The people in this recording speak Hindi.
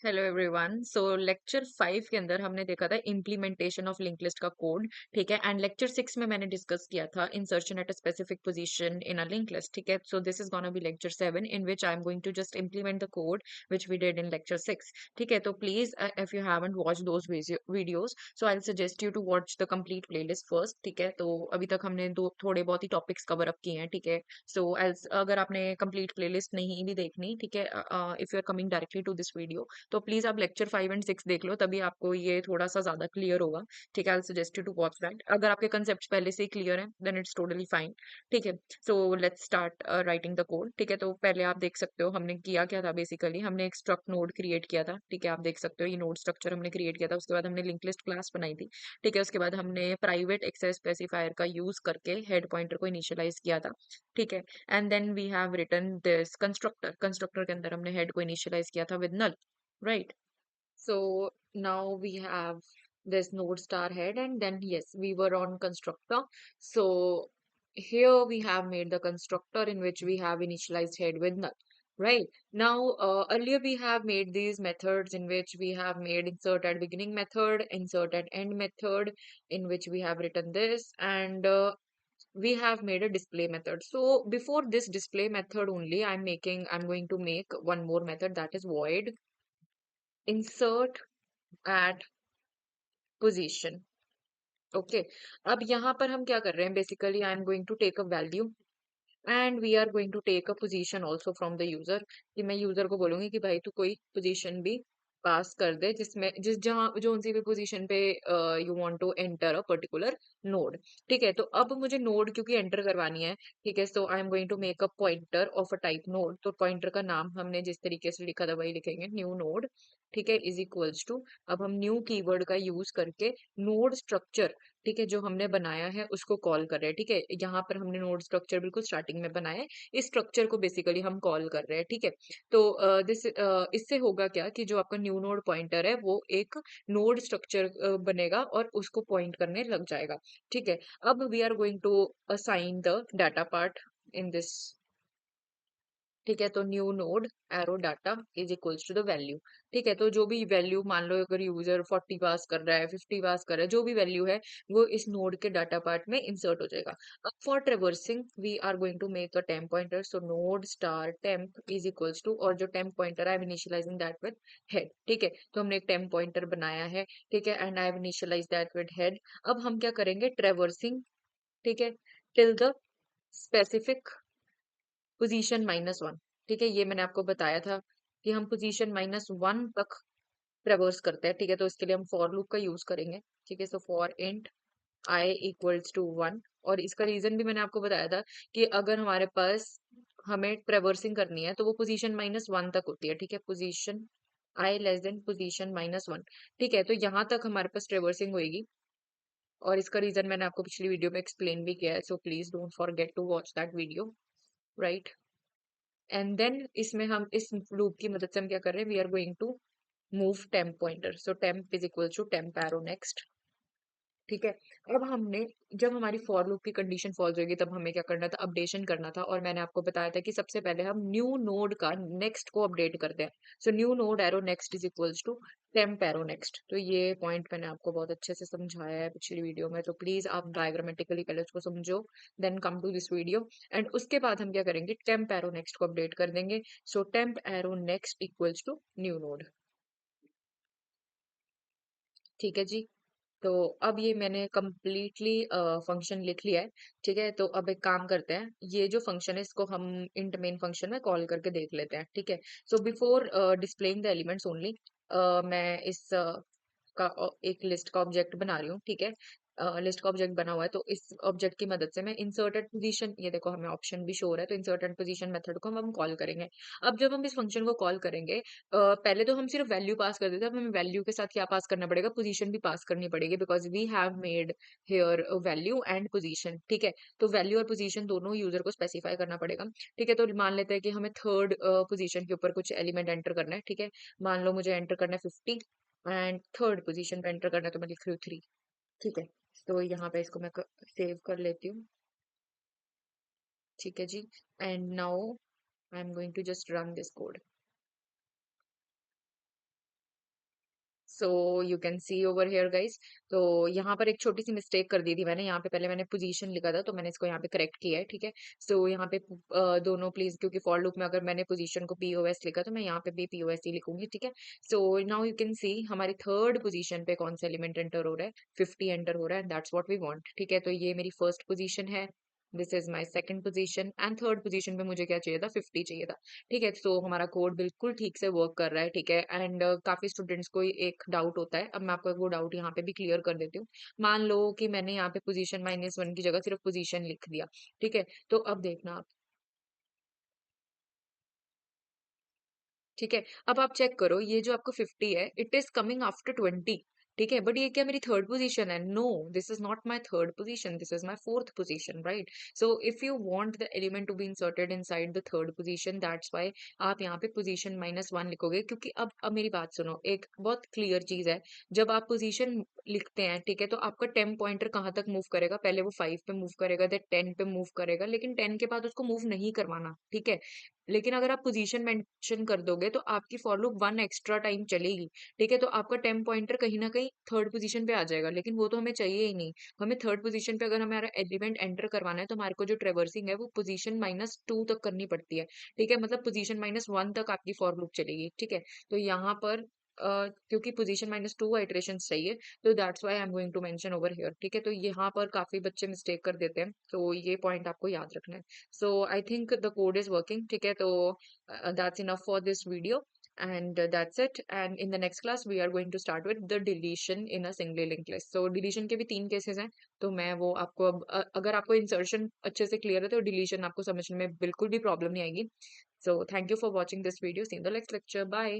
Hello everyone. सो लेक्चर 5 के अंदर हमने देखा था इम्प्लीमेंटेशन ऑफ लिंक लिस्ट का कोड। ठीक है। एंड लेक्चर 6 में मैंने डिस्कस किया था insertion at a specific position in a link list. ठीक है। So this is gonna be lecture 7 in which I am going to just implement the code which we did in lecture 6। ठीक है। तो please if you haven't watch those videos so I suggest you to watch the complete playlist first. ठीक है। तो अभी तक हमने दो थोड़े बहुत ही टॉपिक्स कवर अप किए हैं। ठीक है। सो एज अगर आपने कंप्लीट प्लेलिस्ट नहीं भी देखनी, ठीक है, if you are coming directly to this video तो प्लीज आप लेक्चर 5 एंड 6 देख लो, तभी आपको ये थोड़ा सा ज्यादा क्लियर होगा। ठीक है। I suggest you to watch that. अगर आपके कंसेप्ट पहले से ही क्लियर है देन इट्स टोटली फाइन। ठीक है। So let's start writing the code. ठीक है। तो पहले आप देख सकते हो हमने किया क्या था। बेसिकली हमने एक स्ट्रक्ट नोड क्रिएट किया था। ठीक है। आप देख सकते हो ये नोड स्ट्रक्चर हमने क्रिएट किया था। उसके बाद हमने लिंक लिस्ट क्लास बनाई थी। ठीक है। उसके बाद हमने प्राइवेट एक्सेस स्पेसिफायर का यूज करके हेड पॉइंटर को इनिशियलाइज किया था। ठीक है। And then we have written this constructor. Constructor के अंदर हमने हेड को इनिशियलाइज किया था with null, right? So now we have this node star head, and then yes, we were on constructor. So here we have made the constructor in which we have initialized head with null. Right now, earlier we have made these methods in which we have made insert at beginning method, insert at end method, in which we have written this, and we have made a display method. So before this display method only, I'm going to make one more method, that is void insert at position. Okay. अब यहाँ पर हम क्या कर रहे हैं, basically I am going to take a value and we are going to take a position also from the user. कि मैं यूजर को बोलूंगी कि भाई तू कोई पोजीशन भी पास कर दे जिसमें जिस जहाँ जो उसी भी पोजीशन पे you want to enter a particular node. ठीक है। तो अब मुझे नोड क्योंकि एंटर करवानी है, ठीक है, so I am going to make a pointer of a type node. तो पॉइंटर का नाम हमने जिस तरीके से लिखा था वही लिखेंगे, न्यू नोड। ठीक है। इज इक्वल्स टू, अब हम न्यू कीवर्ड का यूज करके नोड स्ट्रक्चर, ठीक है, जो हमने बनाया है उसको कॉल कर रहे हैं। ठीक है। यहाँ पर हमने नोड स्ट्रक्चर बिल्कुल स्टार्टिंग में बनाया है, इस स्ट्रक्चर को बेसिकली हम कॉल कर रहे हैं। ठीक है। तो इससे होगा क्या कि जो आपका न्यू नोड पॉइंटर है वो एक नोड स्ट्रक्चर बनेगा और उसको पॉइंट करने लग जाएगा। ठीक है। अब we are going to assign the data part in this. ठीक है। तो new node arrow data is equals to the value. ठीक है। तो जो भी वैल्यू, मान लो अगर यूजर 40 पास कर रहा है, 50 पास कर रहा है, जो भी वैल्यू है वो इस नोड के डाटा पार्ट में इंसर्ट हो जाएगा। अब for traversing we are going to make a temp pointer. So node star temp is equals to, और जो temp pointer I am initializing that with head. ठीक है। तो हमने एक टेम्प पॉइंटर बनाया है। ठीक है। And I have initialize that with head. अब हम क्या करेंगे, ट्रेवर्सिंग, ठीक है, टिल द स्पेसिफिक पोजीशन -1। ठीक है। ये मैंने आपको बताया था कि हम पोजीशन -1 तक ट्रेवर्स करते हैं। ठीक है। तो इसके लिए हम फॉर लूप का यूज करेंगे। ठीक है। So for int I equals to 1। और इसका रीजन भी मैंने आपको बताया था कि अगर हमारे पास हमें ट्रेवर्सिंग करनी है तो वो पोजीशन -1 तक होती है। ठीक है। पोजीशन आई लेस देन पोजीशन -1। ठीक है। तो यहाँ तक हमारे पास ट्रेवर्सिंग होगी, और इसका रीजन मैंने आपको पिछली वीडियो में एक्सप्लेन भी किया है। So please don't forget to watch that video, right. And then इसमें हम इस लूप की मदद से हम क्या कर रहे हैं, we are going to move temp pointer. So temp is equal to temp arrow next. ठीक है। अब हमने, जब हमारी फॉर लूप की कंडीशन फॉल्स होगी तब हमें क्या करना था, अपडेशन करना था। और मैंने आपको बताया था कि सबसे पहले हम न्यू नोड का नेक्स्ट को अपडेट करते हैं। So new node arrow next is equals to temp arrow next. तो ये पॉइंट मैंने आपको बहुत अच्छे से समझाया है पिछली वीडियो में, तो प्लीज आप डायग्रामेटिकली पहले उसको समझो, then come to this video. And उसके बाद हम क्या करेंगे, टेम्प एरो नेक्स्ट को अपडेट कर देंगे। So temp arrow next equals to new node. ठीक है जी। तो अब ये मैंने कंप्लीटली फंक्शन लिख लिया है। ठीक है। तो अब एक काम करते हैं, ये जो फंक्शन है इसको हम इंट मेन फंक्शन में कॉल करके देख लेते हैं। ठीक है। So before displaying the elements only, मैं इस का एक लिस्ट का ऑब्जेक्ट बना रही हूँ। ठीक है। लिस्ट का ऑब्जेक्ट बना हुआ है, तो इस ऑब्जेक्ट की मदद से मैं इंसर्टेड पोजीशन, ये देखो हमें ऑप्शन भी शो हो रहा है, तो इंसर्टेड पोजीशन मेथड को हम कॉल करेंगे। अब जब हम इस फंक्शन को कॉल करेंगे, पहले तो हम सिर्फ वैल्यू पास कर देते हैं, अब हमें वैल्यू के साथ क्या पास करना पड़ेगा, पोजीशन भी पास करनी पड़ेगी, because we have made here value and position. ठीक है। तो वैल्यू और पोजीशन दोनों यूजर को स्पेसिफाई करना पड़ेगा। ठीक है। तो मान लेते हैं कि हमें थर्ड पोजीशन के ऊपर कुछ एलिमेंट एंटर करना है। ठीक है। मान लो मुझे एंटर करना है 50, एंड थर्ड पोजीशन पे एंटर करना है, तो मैं लिख रही हूँ 3। ठीक है। तो यहाँ पे इसको मैं सेव कर लेती हूँ। ठीक है जी। And now I am going to just run this code. So you can see over here guys. तो यहाँ पर एक छोटी सी मिस्टेक कर दी थी मैंने, यहाँ पे पहले मैंने पोजीशन लिखा था तो मैंने इसको यहाँ पे करेक्ट किया है, ठीक है। सो यहाँ पे दोनों प्लीज, क्योंकि फॉर लूप में अगर मैंने पोजीशन को पीओएस लिखा तो मैं यहाँ पे भी पीओएस ही लिखूंगी, ठीक है। सो नाउ यू कैन सी हमारी थर्ड पोजीशन पे कौन सा एलिमेंट एंटर हो रहा है, 50 एंटर हो रहा है, दैट्स व्हाट वी वांट, ठीक है। तो ये मेरी फर्स्ट पोजीशन है, this is my second position, and third position पे मुझे क्या चाहिए था, 50 चाहिए था, ठीक है। तो हमारा कोड बिल्कुल ठीक से वर्क कर रहा है, ठीक है। एंड काफी स्टूडेंट्स को एक डाउट होता है, अब मैं आपको वो डाउट यहाँ पे भी क्लियर कर देती हूँ। मान लो कि मैंने यहाँ पे पोजीशन -1 की जगह सिर्फ पोजीशन लिख दिया, ठीक है। तो अब देखना आप, ठीक है। अब आप चेक करो, ये जो आपको 50 है, इट इज कमिंग आफ्टर 20, ठीक है। बट ये क्या मेरी थर्ड पोजीशन है? No, this is not my third position, this is my fourth position, right. So if you want the element to be inserted inside the third position, that's why आप यहाँ पे पोजीशन -1 लिखोगे, क्योंकि अब मेरी बात सुनो, एक बहुत क्लियर चीज है। जब आप पोजीशन लिखते हैं, ठीक है, तो आपका टेम पॉइंटर कहाँ तक मूव करेगा? पहले वो 5 पे मूव करेगा, देन 10 पे मूव करेगा, लेकिन 10 के बाद उसको मूव नहीं करवाना, ठीक है। लेकिन अगर आप पोजीशन मेंशन कर दोगे तो आपकी फॉर लूप 1 एक्स्ट्रा टाइम चलेगी, ठीक है। तो आपका टेम्प पॉइंटर कहीं ना कहीं थर्ड पोजीशन पे आ जाएगा, लेकिन वो तो हमें चाहिए ही नहीं। हमें थर्ड पोजीशन पे अगर हमारा एलिमेंट एंटर करवाना है तो हमारे को जो ट्रेवर्सिंग है वो पोजीशन -2 तक करनी पड़ती है, ठीक है। मतलब पोजीशन -1 तक आपकी फॉर लूप चलेगी, ठीक है। तो यहाँ पर क्योंकि पोजीशन -2 इटरेशन चाहिए, तो that's why I am going to mention over here, ठीक है। तो यहाँ पर काफी बच्चे मिस्टेक कर देते हैं, तो ये पॉइंट आपको याद रखना है। So I think the code is working, ठीक है। तो that's enough for this video, and that's it, and in the next class we are going to start with the deletion in a singly linked list. So deletion के भी 3 केसेस हैं, तो मैं वो आपको अब अगर आपको इंसर्शन अच्छे से क्लियर है तो डिलीशन आपको समझने में बिल्कुल भी प्रॉब्लम नहीं आएगी। So thank you for watching this video, see you in the next lecture, bye।